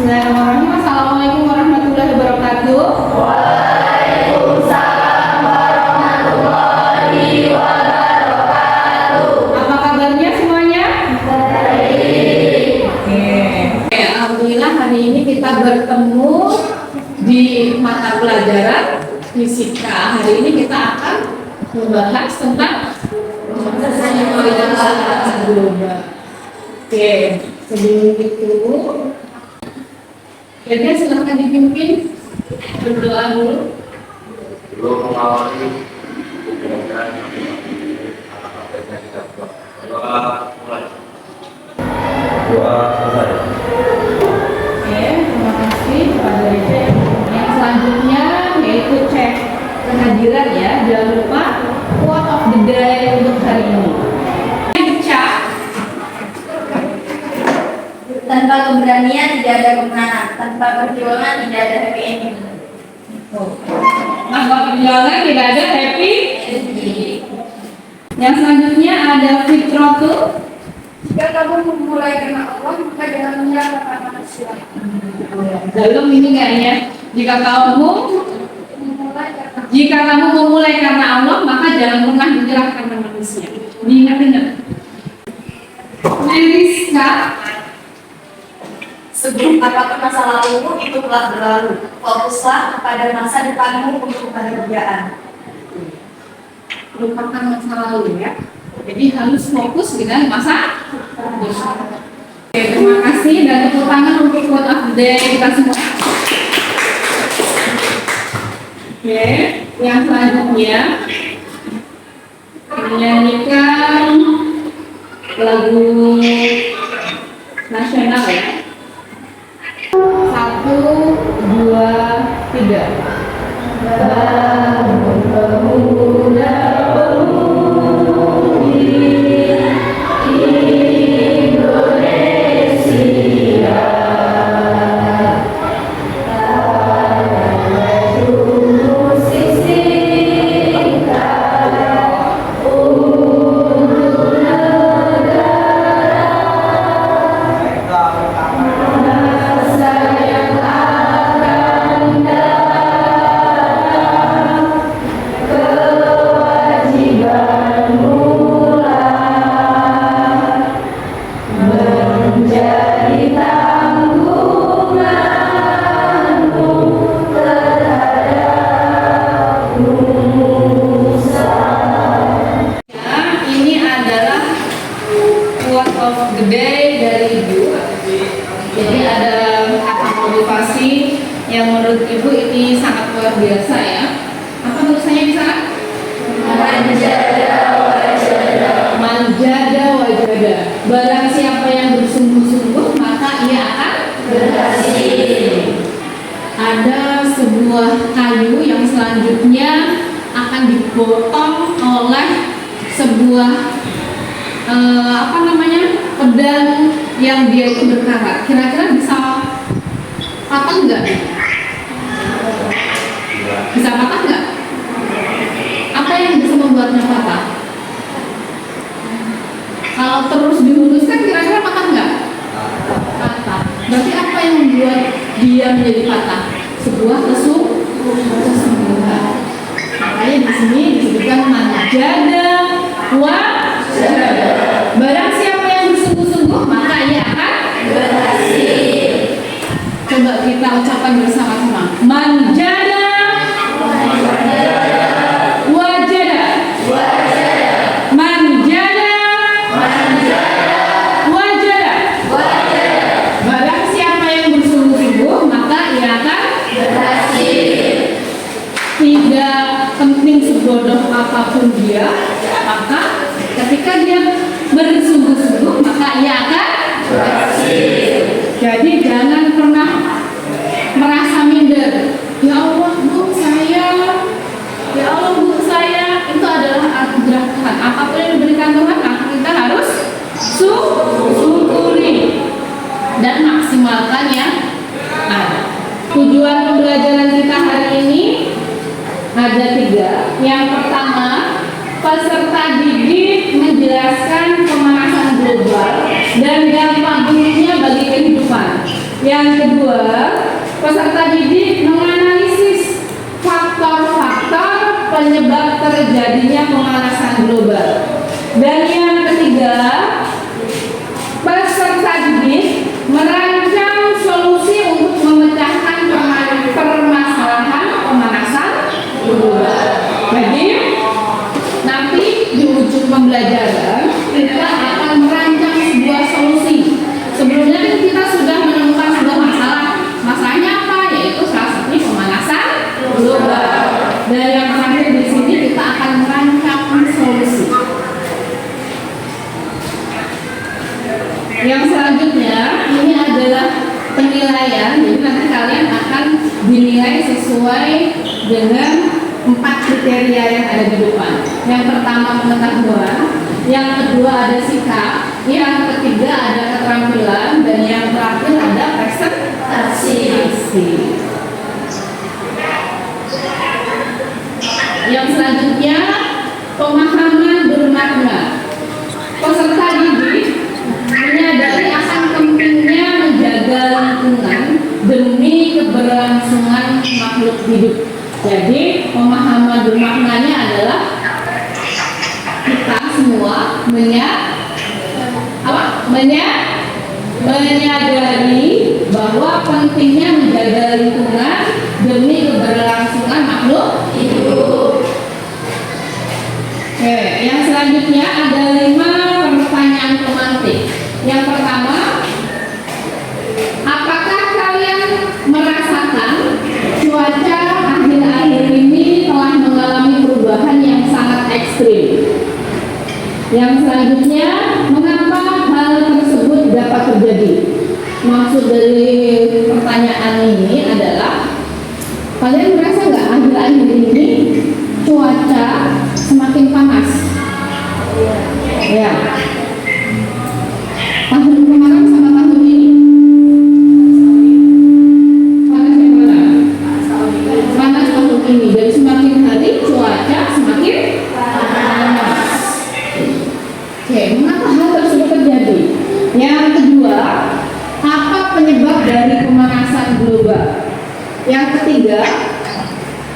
Bismillahirrahmanirrahim. Assalamualaikum warahmatullahi wabarakatuh. Waalaikumsalam warahmatullahi wabarakatuh. Apa kabarnya semuanya? Baik. Oke. Alhamdulillah hari ini kita bertemu di mata pelajaran fisika. Hari ini kita akan membahas tentang pemanasan global. Oke, sebelum itu jadi silahkan dipimpin berdoa dulu. Belum mengawali pembelajaran doa mulai. Doa selesai. Oke, terima kasih kepada Rece. Yang selanjutnya yaitu cek kehadiran ya. Jangan lupa quote of the day untuk hari ini. Cek. Tanpa keberanian tidak ada kemenangan, tanpa perjuangan tidak ada happy ending. Tanpa perjuangan tidak ada happy. Yang selanjutnya ada fitratu. Jika kamu memulai karena Allah, maka jangan menyerah karena manusia. Dalam ini kayaknya jika kamu memulai karena Allah, maka jangan pernah menyerah karena manusia. Diingat-ingat. Meriska. Sebelum apapun masa lalumu itu telah berlalu. Fokuslah pada masa depanmu untuk kebahagiaan. Lupakan masa lalu ya. Jadi harus fokus dengan masa depan. Oke, terima kasih dan tepuk tangan untuk quote of the day kita semua. Oke, yang selanjutnya menyanyikan lagu nasional ya. 1, 2, 3. Bangun pemuda pemudi Indonesia, tunggu sisingkan untuk negara. Masa yang akan datang, kewajibanmu lah menjadi tanggunganmu terhadap nusa. Ini adalah quote of the day dari Ibu. Jadi ada kata motivasi yang menurut Ibu ini sangat luar biasa ya. Apa tulisannya di sana? Manjada wajada. Barang siapa yang bersungguh-sungguh maka ia akan berhasil. Ada sebuah kayu yang selanjutnya akan dipotong oleh sebuah pedang yang dia itu berkarat. Kira-kira bisa patah nggak? Bisa patah nggak? Apa yang bisa membuatnya patah? Kalau terus dihunuskan kira-kira patah nggak? Patah. Berarti apa yang membuat dia menjadi patah? Sebuah kesungguhan. Makanya di sini disebutkan manjada wajada. Barang siapa yang bersungguh-sungguh maka ia akan berhasil. Coba kita ucapkan bersama-sama. Manjada wajada. Manjada wajada. Barang siapa yang bersungguh-sungguh maka ia akan berhasil. Tidak penting sebodoh apapun dia, maka ketika dia bersungguh-sungguh maka ia akan berhasil. Jadi jangan pernah merasa minder. Ya Allah Bu saya, ya Allah Bu saya, itu adalah anugerah Tuhan. Apapun yang diberikan Tuhan maka kita harus syukuri dan maksimalkan yang ada. Tujuan pembelajaran kita hari ini ada 3. Yang pertama, peserta didik menjelaskan pemanasan global dan dampak buruknya bagi kehidupan. Yang Yang kedua, peserta didik menganalisis faktor-faktor penyebab terjadinya pemanasan global. Dan yang ketiga, peserta didik merancang solusi untuk memecahkan permasalahan pemanasan global. Jadi nanti di ujung pembelajaran kita akan merancang sebuah solusi. Sebelumnya kan kita sudah menemukan sebuah masalah. Masalahnya apa? Yaitu salah satunya pemanasan global. Dan yang terakhir di sini kita akan merancang solusi. Yang selanjutnya ini adalah penilaian. Jadi nanti kalian akan dinilai sesuai dengan 4 kriteria yang ada di depan. Yang pertama pengetahuan, yang kedua ada sikap, yang ketiga ada keterampilan, dan yang terakhir ada presentasi. Yang selanjutnya pemahaman bermakna. Peserta didik menyadari akan pentingnya menjaga lingkungan demi keberlangsungan makhluk hidup. Jadi pemahaman bermaknanya adalah kita semua menyadari bahwa pentingnya menjaga lingkungan demi keberlangsungan makhluk hidup. Oke, yang selanjutnya ada 5 pertanyaan pemantik. Yang pertama, apakah kalian merasakan cuaca akhir-akhir ini telah mengalami perubahan yang sangat ekstrim? Yang selanjutnya, mengapa hal tersebut dapat terjadi? Maksud dari pertanyaan ini adalah, kalian merasa nggak akhir-akhir ini cuaca semakin panas? Ya. Tahun kemarin sama tahun ini panas yang mana? Panas tahun ini. Jadi semakin hari cuaca semakin panas. Oke, mengapa hal tersebut terjadi? Yang kedua, apa penyebab dari pemanasan global? Yang ketiga,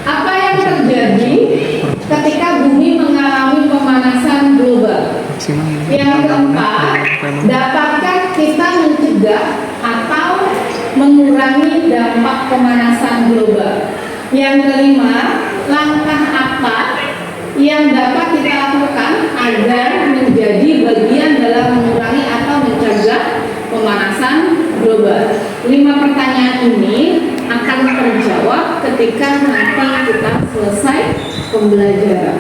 apa yang terjadi ketika bumi mengalami pemanasan global? Yang keempat, dapatkah kita mencegah atau mengurangi dampak pemanasan global? Yang kelima, langkah apa yang dapat kita lakukan agar menjadi bagian dalam mengurangi atau mencegah pemanasan global? 5 pertanyaan ini akan terjawab ketika nanti kita selesai pembelajaran.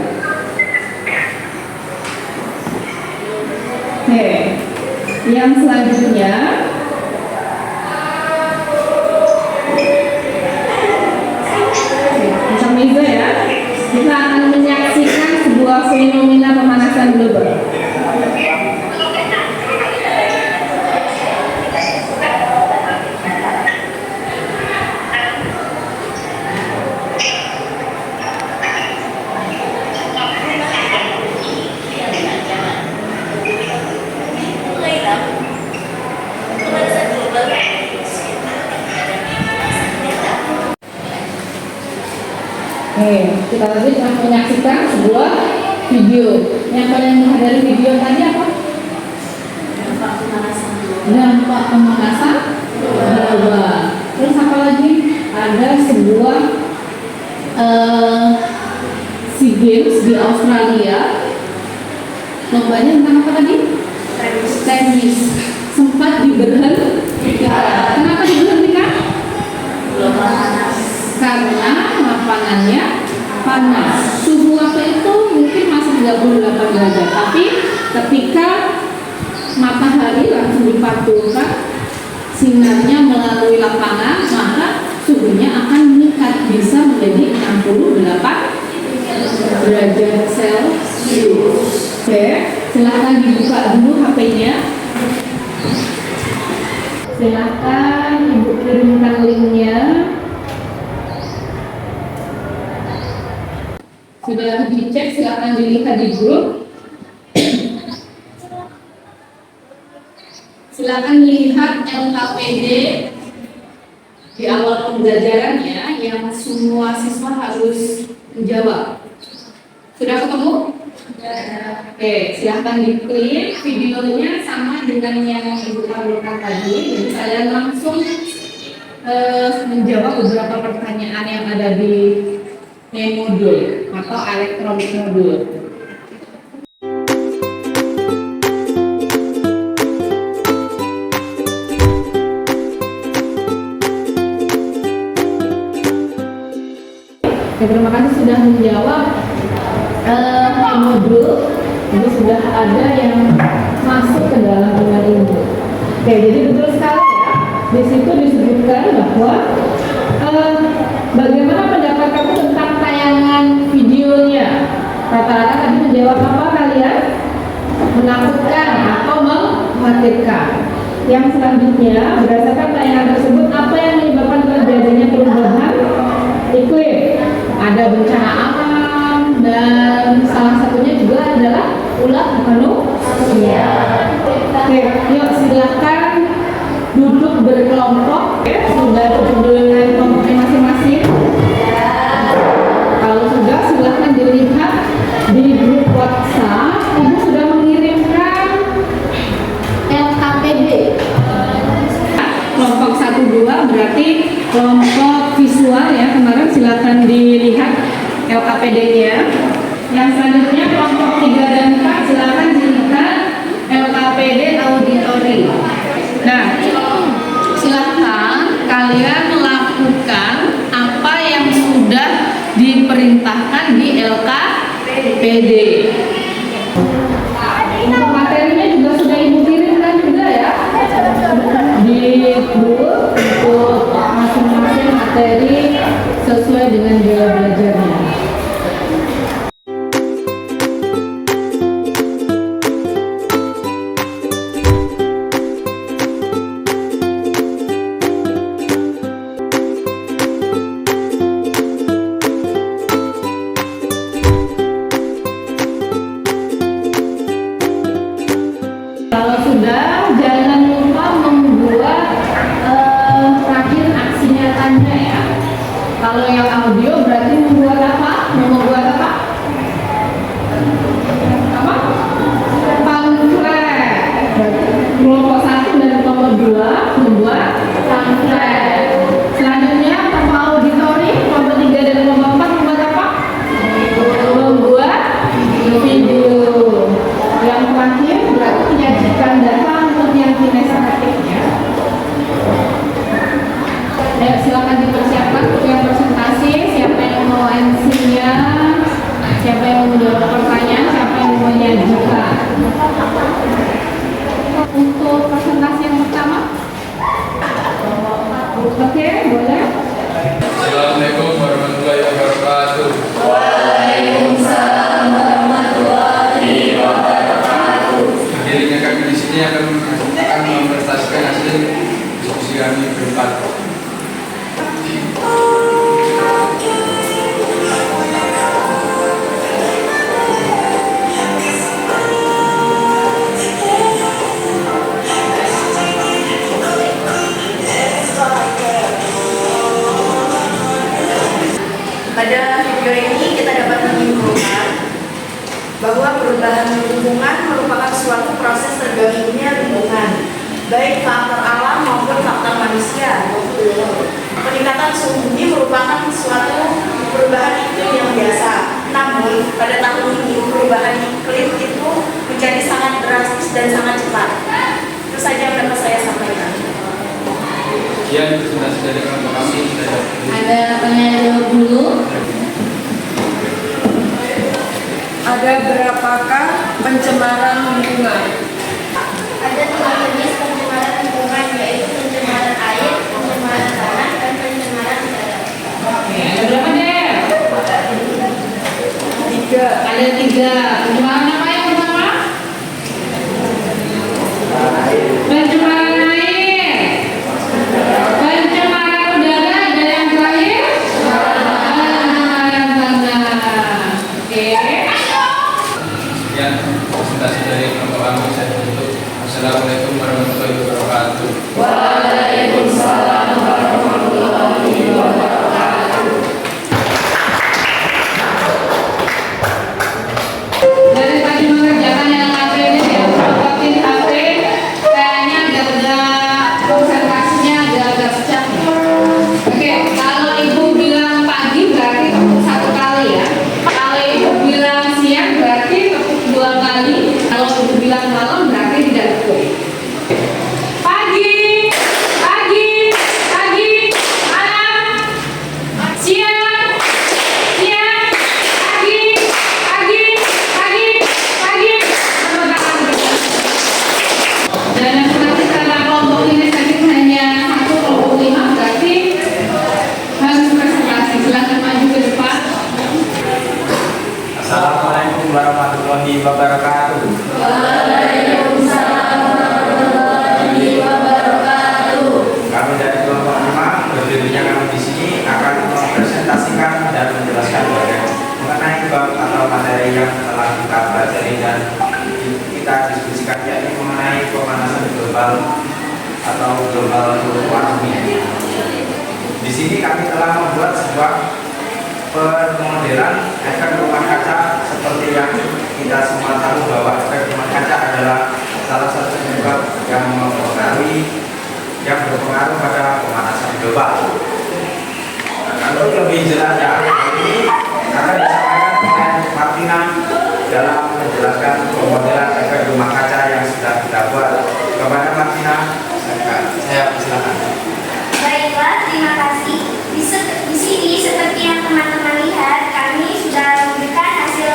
Oke, yang selanjutnya Miza ya, kita akan menyaksikan sebuah fenomena pemanasan global. Kita tadi akan menyaksikan sebuah video. Yang kalian lihat dari video tadi apa? Dampak pemanasan global. Terus apa lagi? Ada sebuah SEA Games di Australia. Lombanya tentang apa tadi? Tenis. Sempat diberhentikan. Kenapa diberhentikan? Karena lapangannya panas. Suhu waktu itu mungkin masih 38 derajat, tapi ketika matahari langsung dipantulkan sinarnya melalui lapangan, maka suhunya akan meningkat, bisa menjadi 68 derajat Celcius. Oke, silahkan dibuka dulu HP-nya. Silahkan Ibu kirimkan linknya. Sudah dicek, silahkan dilihat di grup. Silakan lihat LKPD di awal pembelajarannya yang semua siswa harus menjawab. Sudah ketemu? Oke, silahkan diklik videonya sama dengan yang Ibu tampilkan tadi. Jadi kalian langsung menjawab beberapa pertanyaan yang ada di modul atau elektronik modul. Oke, terima kasih sudah menjawab modul. Jadi sudah ada yang masuk ke dalam email ini. Oke, jadi betul sekali ya. Di situ disebutkan bahwa bagaimana pendapat kamu tentang tayangan videonya. Rata-rata tadi menjawab apa kalian? Menakutkan atau mengkhawatirkan. Yang selanjutnya, berdasarkan tayangan tersebut, apa yang menyebabkan terjadinya perubahan iklim? Ada bencana alam dan salah satunya juga adalah ulah manusia. Oke, yuk silakan duduk berkelompok. Sudah duduk dengan kelompoknya masing-masing. Kalau sudah, silakan dilihat di grup WhatsApp. Ibu sudah mengirimkan LKPD. Kelompok 1-2 berarti kelompok visual ya. Kemarin silakan dilihat LKPD-nya. Yang selanjutnya kelompok 3 dan 4 silakan dilihat LKPD auditori. Nah, silakan kalian melakukan apa yang sudah diperintahkan di LKPD. Untuk materinya juga sudah Ibu kirimkan juga ya di grup untuk masing-masing materi sesuai dengan biaya belajarnya. Kalau sudah, jangan lupa membuat terakhir aksi nyatanya ya. Kalau yang audio berarti membuat apa? Membuat apa? Apa? Pamflet. Kelompok 1 dan kelompok 2 membuat pamflet. Selanjutnya kelompok auditori, kelompok 3 dan kelompok 4 membuat apa? Membuat video. Yang terakhir berarti menyajikan data untuk yang kinestetiknya. Ayo silakan dipersiapkan untuk yang presentasi. Siapa yang mau MC-nya, siapa yang mau menjawab pertanyaan, siapa yang mau menyajikan. Untuk presentasi yang pertama, oke, boleh. Assalamualaikum warahmatullahi wabarakatuh. Waalaikumsalam warahmatullahi wabarakatuh. Dirinya kami di sini akan mempresentasikan hasil diskusi kami berempat. Pada video ini kita dapat menyimpulkan bahwa perubahan lingkungan merupakan suatu proses tergabungnya lingkungan, baik faktor alam maupun faktor manusia. Peningkatan suhu bumi merupakan suatu perubahan iklim yang biasa. Namun, pada tahun ini perubahan iklim itu menjadi sangat drastis dan sangat cepat. Itu saja yang dapat saya sampaikan. Sekian presentasi dari kelompok kami. Ada pertanyaan jawab dulu. Ada berapakah pencemaran lingkungan? Ada 2 jenis pencemaran lingkungan, yaitu pencemaran air, pencemaran tanah, dan pencemaran udara. Oke, ada berapa deh? 3. Ada 3. Pencemaran apa yang pertama? Pencemaran air. Pencemaran udara dan yang terakhir pencemaran tanah. Oke. Sekian presentasi dari kelompok kami. Saya tutup. Assalamualaikum warahmatullahi wabarakatuh. Waalaikumsalam warahmatullahi kita diskusikan, yakni mengenai pemanasan global atau global warming. Di sini kami telah membuat sebuah pemodelan efek rumah kaca seperti yang kita semua tahu bahwa efek rumah kaca adalah salah satu penyebab yang berpengaruh pada pemanasan global. Kalau lebih jelasnya, ini akan disampaikan oleh Martina dalam menjelaskan pemodelan efek rumah kaca yang sudah kita buat. Kepada Martina, saya persilakan. Baiklah, terima kasih. Di sini seperti yang teman-teman lihat, kami sudah memberikan hasil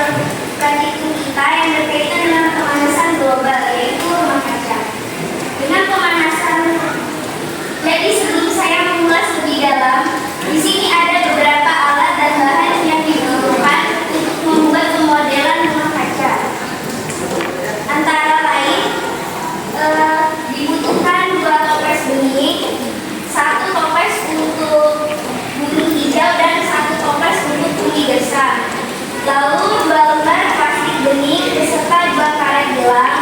praktikum kita yang berkaitan dengan pemanasan global, yaitu rumah kaca. Dengan pemanasan, jadi sebelum saya mengulas lebih dalam, di sini ada beberapa alat dan bahan yang dibutuhkan untuk membuat pemodelan rumah kaca. Antara lain, dibutuhkan 2 toples benih, 1 toples untuk bumi hijau dan 1 toples untuk bumi gersang. Lalu 2 lembar plastik benih beserta 2 karet gelang,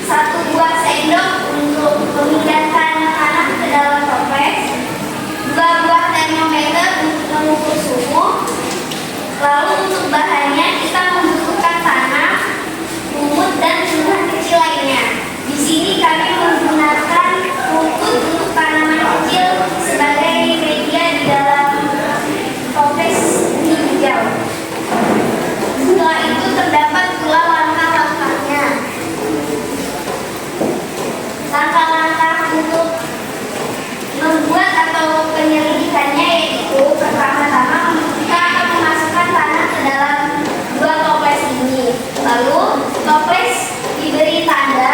1 buah sendok untuk memindahkan tanah ke dalam toples, 2 buah termometer untuk mengukur suhu. Lalu untuk bahannya kita membutuhkan tanah, lumut dan tumbuhan kecil lainnya. Di sini kami menggunakan rumput untuk tanaman kecil sebagai media di dalam toples bumi hijau. Setelah itu terdapat pula langkah-langkahnya. Langkah-langkah untuk membuat atau penyelidikannya yaitu pertama-tama kita akan memasukkan tanah ke dalam 2 toples ini. Lalu toples diberi tanda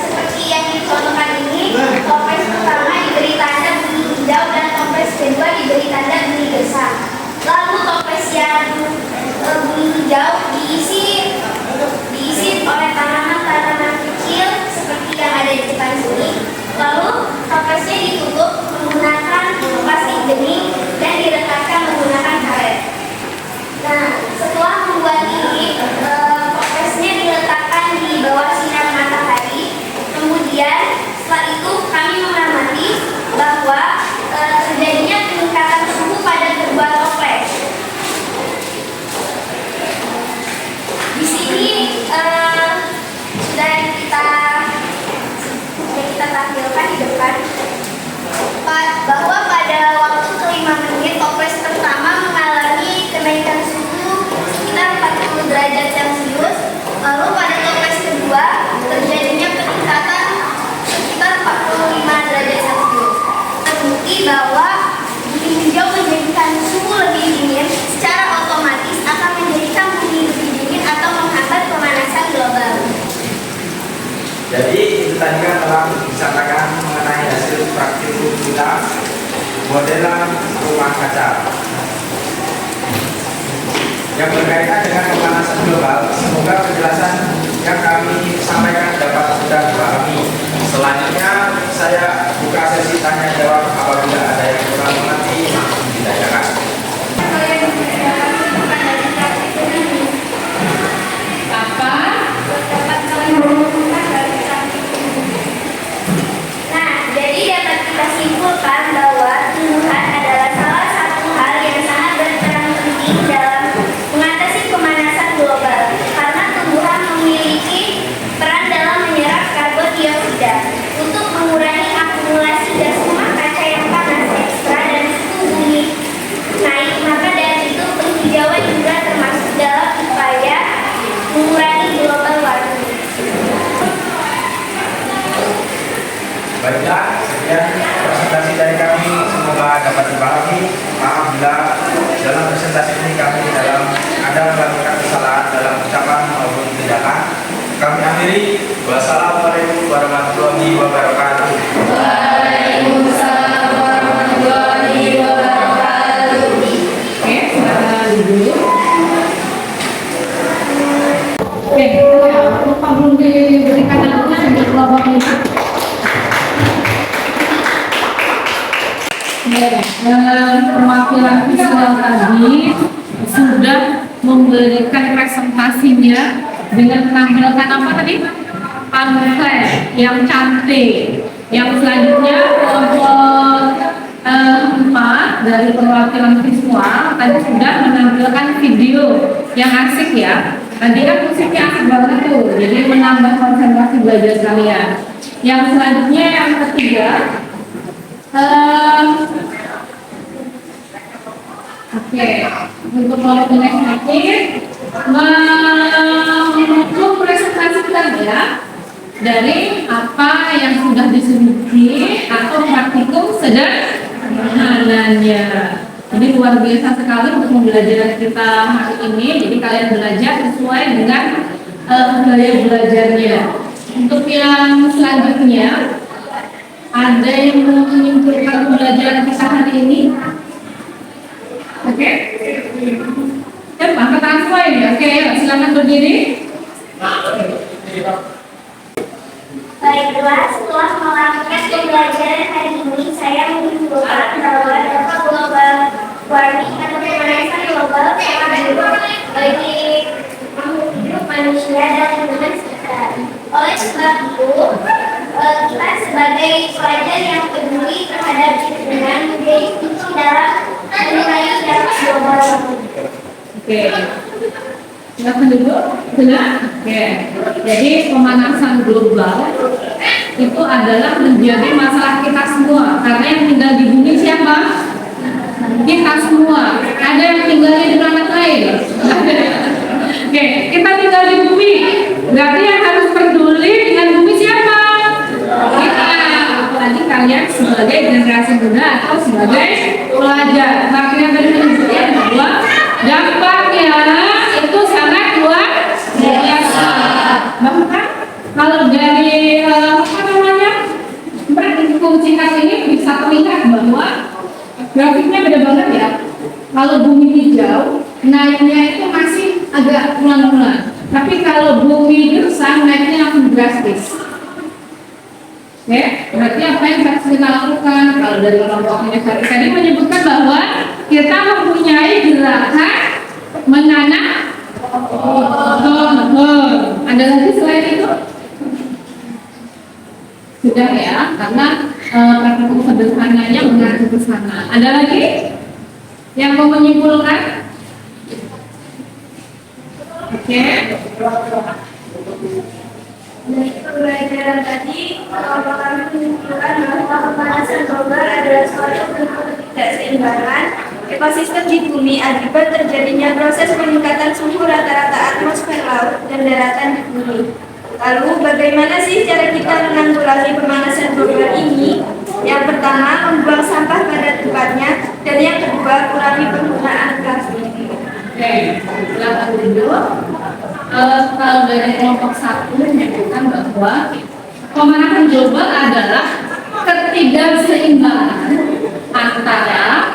seperti yang dicontohkan ini. Toples pertama diberi tanda bumi hijau dan toples kedua diberi tanda bumi gersang. Lalu toples yang bumi hijau diisi oleh tanaman-tanaman kecil seperti yang ada di depan sini. Lalu toplesnya ditutup menggunakan plastik bening dan diletakkan menggunakan karet. Nah, setelah membuat ini, toplesnya diletakkan di bawah sinar matahari. Kemudian setelah itu kami mengamati bahwa terjadinya peningkatan suhu pada kedua toples. Di sini sudah kita tampilkan di depan bahwa pada waktu ke-5 menit toples pertama mengalami kenaikan suhu sekitar 40 derajat Celcius. Lalu pada toples kedua terjadinya peningkatan sekitar 45 derajat Celcius. Terbukti bahwa bumi hijau menjadikan suhu lebih dingin secara otomatis akan menjadikan bumi lebih dingin atau menghambat pemanasan global. Jadi itu tadi kan telah disampaikan mengenai hasil praktikum kita modelan rumah kaca yang berkaitan dengan pemanasan global. Semoga penjelasan yang kami sampaikan dapat sudah dipahami. Selanjutnya saya buka sesi tanya jawab. Apabila ada yang kurang mengerti langsung ditanyakan. Kita simpulkan bahwa tumbuhan adalah salah satu hal yang sangat berperan penting dalam mengatasi pemanasan global karena tumbuhan memiliki peran dalam menyerap karbon dioksida untuk mengurangi akumulasi gas rumah kaca yang panas ekstra dan suhu bumi naik. Maka dari itu penghijauan juga termasuk dalam upaya mengurangi global warming. Baiklah, sekian presentasi dari kami, semoga dapat dipahami. Maaf bila dalam presentasi ini kami ada melakukan kesalahan dalam ucapan maupun tindakan. Kami akhiri. Wassalamualaikum warahmatullahi wabarakatuh. Waalaikumsalam warahmatullahi wabarakatuh. Oke, silakan duduk. Oke, lupa belum diberikan aku untuk kelompok ini. Perwakilan visual tadi sudah memberikan presentasinya dengan menampilkan apa tadi? yang cantik. Yang selanjutnya kelompok 4 dari perwakilan visual tadi sudah menampilkan video yang asik ya. Tadi kan musiknya asik banget tuh, jadi menambah konsentrasi belajar kalian. Yang selanjutnya yang ketiga, untuk kelompok inisiatif mempresentasikan ya dari apa yang sudah disebutkan atau praktikum sederhananya. Jadi luar biasa sekali untuk pembelajaran kita hari ini. Jadi kalian belajar sesuai dengan gaya belajarnya. Untuk yang selanjutnya, ada yang mau menyimpulkan pembelajaran kita hari ini? Oke? Angkat tangan semua ini. Oke, silakan berdiri. Baiklah, setelah melakukan pembelajaran hari ini, saya menyimpulkan bahwa dampak global warming atau pemanasan global sangat buruk bagi hidup manusia dan lingkungan sekitar. Oleh sebab itu, kita sebagai pelajar yang peduli terhadap lingkungan menjadi kunci dalam mengurangi dampak global warming. Oke. Silakan dulu. Oke. Jadi pemanasan global itu adalah menjadi masalah kita semua. Karena yang tinggal di bumi siapa? Kita semua. Ada yang tinggalnya di planet lain? Oke, kita tinggal di bumi. Berarti yang harus peduli dengan bumi siapa? Kita. Apalagi kalian sebagai generasi muda atau sebagai pelajar. Makanya tadi menunjukkan bahwa dampaknya itu sangat luar biasa. Bahkan kalau dari praktikum singkat ini bisa terlihat bahwa grafiknya beda banget ya. Kalau bumi hijau naiknya itu masih agak pelan-pelan, tapi kalau bumi gersang naiknya langsung drastis. Oke, berarti apa yang harus kita lakukan? Kalau dari kelompok inisiatif tadi menyebutkan bahwa kita mempunyai gerakan menanam pohon. Ada lagi selain itu? Sudah ya, karena praktikum sederhananya mengacu ke sana. Ada lagi yang mau menyimpulkan? Oke. Dari pembelajaran tadi, kami menunjukkan bahwa pemanasan global adalah suatu bentuk ketidakseimbangan ekosistem di bumi akibat terjadinya proses peningkatan suhu rata-rata atmosfer laut dan daratan di bumi. Lalu, bagaimana sih cara kita menanggulangi pemanasan global ini? Yang pertama, membuang sampah pada tempatnya, dan yang kedua, kurangi penggunaan plastik. Oke, silakan dulu. Kalau dari kelompok 1 menyebutkan bahwa pemanasan global adalah ketidakseimbangan antara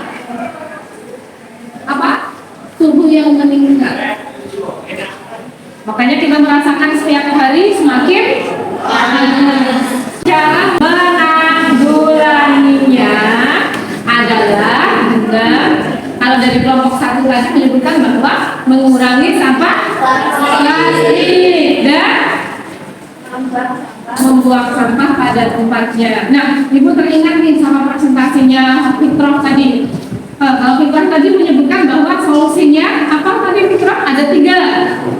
apa? Suhu yang meningkat. Makanya kita merasakan setiap hari semakin panas. Cara menanggulanginya adalah dengan, kalau dari kelompok 1 tadi menyebutkan bahwa mengurangi sampah plastik dan membuang sampah pada tempatnya. Nah, Ibu teringat nih sama presentasinya Fitroh tadi. Kalau Fitroh tadi menyebutkan bahwa solusinya apa tadi Fitroh? Ada 3.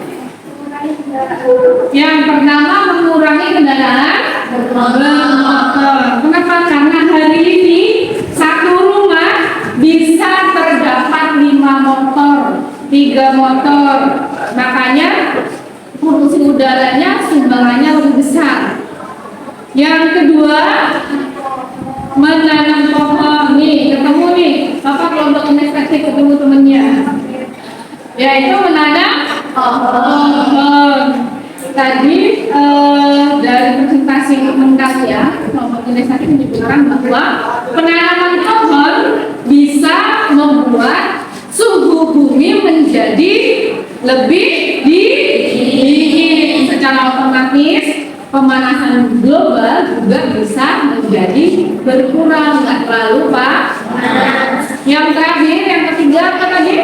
Yang pertama, mengurangi kendaraan bermotor. Kenapa? Karena hari ini satu rumah bisa terdapat 5 motor, 3 motor. Makanya polusi udaranya sumbangannya lebih besar. Yang kedua, menanam pohon. Nih, ketemu nih, Bapak kelompok inisiatif ketemu temennya, yaitu menanam pohon. Tadi dari presentasi lengkap ya, kelompok inisiatif menyebutkan bahwa penanaman pohon bisa membuat suhu bumi menjadi lebih dingin. Secara otomatis pemanasan global juga bisa menjadi berkurang, nggak terlalu panas. Yang terakhir, yang ketiga apa tadi?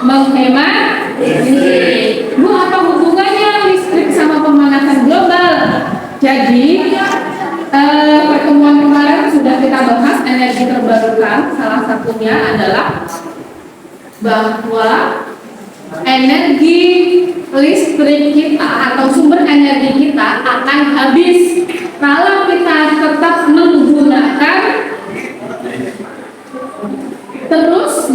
Menghemat listrik. Bu, apa hubungannya listrik sama pemanasan global? energi terbarukan salah satunya adalah bahwa energi listrik kita atau sumber energi kita akan habis kalau kita tetap menggunakan terus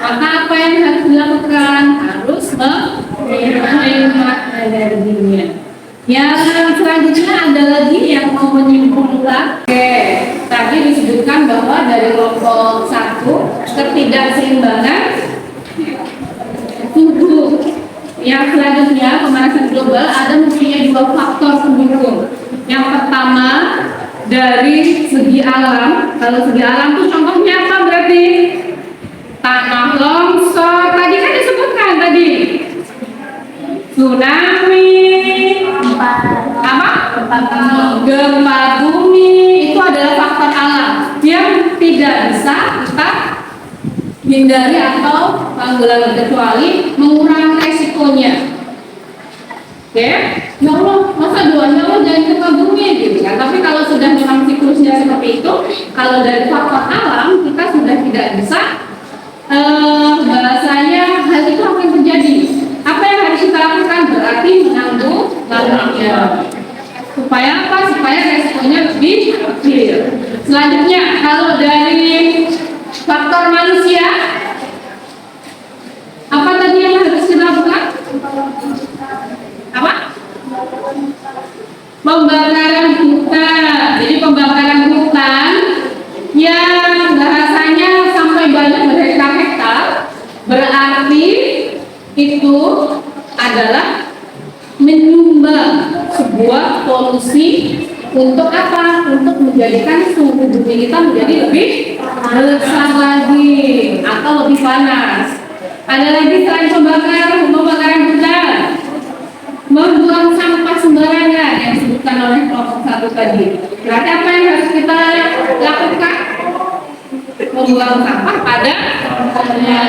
maka apa yang harus dilakukan? Harus menghemat energinya. Yang selanjutnya ada lagi yang mau menyimpulkan. Oke, tadi disebutkan bahwa dari kelompok 1 ketidakseimbangan suhu. Yang selanjutnya pemanasan global ada mempunyai 2 faktor pendukung. Yang pertama dari segi alam. Kalau segi alam itu contohnya apa berarti? Tanah longsor. Tadi kan disebutkan tadi. Tsunami. Apa? Gempa bumi. Itu adalah faktor alam yang tidak bisa kita hindari atau tanggulangi kecuali mengurangi resikonya. Oke, ya Allah, masa doanya Allah jangan gempa bumi gitu kan? Tapi kalau sudah memang siklusnya seperti itu, kalau dari faktor alam kita sudah tidak bisa bahasanya hal itu akan terjadi. Apa yang harus kita lakukan? Berarti menanggulanginya. Supaya apa? Supaya resikonya lebih kecil. Selanjutnya, kalau dari faktor manusia, apa tadi yang harus kita lakukan? Apa? Pembakaran hutan. Jadi pembakaran hutan yang bahasanya sampai banyak berhektar-hektar berarti itu adalah menyumbang sebuah polusi untuk apa? Untuk menjadikan suhu bumi kita menjadi lebih besar lagi atau lebih panas. Ada lagi selain pembakaran hutan, membuang sampah sembarangan yang disebutkan oleh kelompok 1 tadi. Berarti apa yang harus kita lakukan? Membuang sampah pada tempatnya.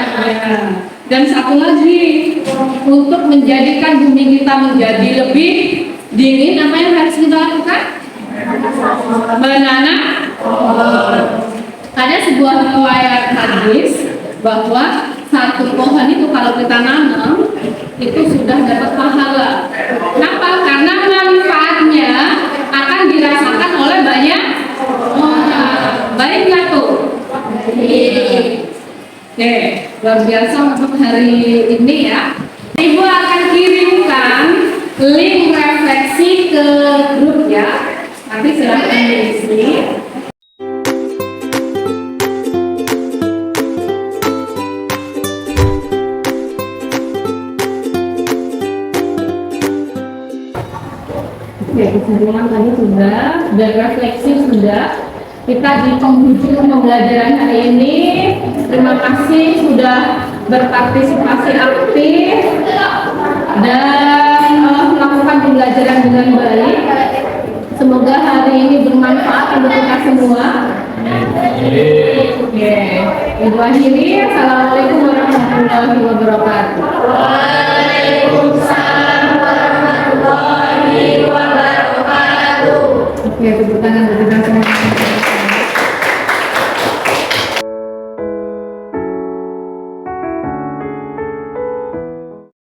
Dan satu lagi, untuk menjadikan bumi kita menjadi lebih dingin, apa yang harus kita lakukan? Menanam. Ada sebuah riwayat hadis bahwa satu pohon itu kalau kita nanam itu sudah dapat pahala. Kenapa? Karena manfaatnya akan dirasakan oleh banyak orang. Baik nggak tuh? Oke, luar biasa untuk hari ini ya. Ibu akan kirimkan link refleksi ke grup ya. Nanti silahkan diisi. Oke, kesimpulan tadi sudah, dan refleksi sudah. Kita di penghujung pembelajaran hari ini. Terima kasih sudah berpartisipasi aktif dan melakukan pembelajaran dengan baik. Semoga hari ini bermanfaat untuk kita semua. Oke, ibu akhiri. Assalamualaikum warahmatullahi wabarakatuh. Waalaikumsalam warahmatullahi wabarakatuh. Oke, tepuk tangan.